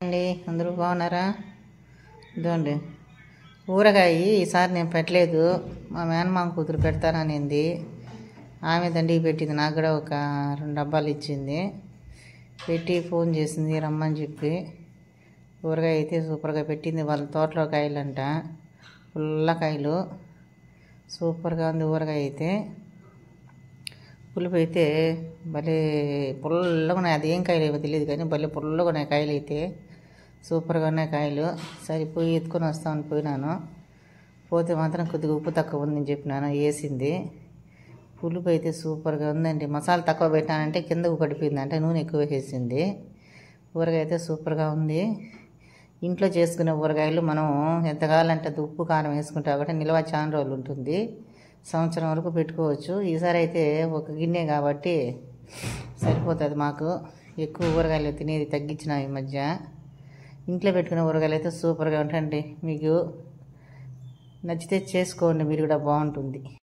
అండి అందరూ బాగున్నారా? ఇదండి ఊరగాయ ఈసారి నేను పెట్టలేదు, మా మేనమామ కూతురు పెడతాననింది. ఆమె దండికి పెట్టింది, నాకు కూడా ఒక 2 డబ్బాలు ఇచ్చింది. పెట్టి ఫోన్ చేసింది రమ్మని చెప్పి. ఊరగాయ అయితే సూపర్గా పెట్టింది. వాళ్ళ తోటలో కాయలంట, పుల్ల కాయలు, సూపర్గా ఉంది ఊరగాయ అయితే. పులుపు అయితే భలే పుల్లగా ఉన్నాయి. అది ఏం కాయలు ఏమో తెలియదు కానీ భలే పుల్లగా ఉన్నాయి కాయలు అయితే. సూపర్గా ఉన్నాయి కాయలు. సరిపోయి ఎత్తుకొని వస్తామని పోయినాను, పోతే మాత్రం కొద్దిగా ఉప్పు తక్కువ ఉందని చెప్పినాను, వేసింది. పులుపు అయితే సూపర్గా ఉందండి. మసాలా తక్కువ పెట్టానంటే కిందకు పడిపోయింది, అంటే నూనె ఎక్కువ వేసేసింది. ఊరగాయ అయితే సూపర్గా ఉంది. ఇంట్లో చేసుకునే ఊరగాయలు మనం ఎంత కావాలంటే ఉప్పు కారం వేసుకుంటా కాబట్టి నిల్వ చాలా రోజులు ఉంటుంది, సంవత్సరం వరకు పెట్టుకోవచ్చు. ఈసారి అయితే ఒక గిన్నె కాబట్టి సరిపోతుంది మాకు. ఎక్కువ ఊరగాయలు తినేది తగ్గించిన ఈ మధ్య. ఇంట్లో పెట్టుకునే ఊరగాయలు అయితే సూపర్గా ఉంటాయండి. మీకు నచ్చితే చేసుకోండి, మీరు కూడా బాగుంటుంది.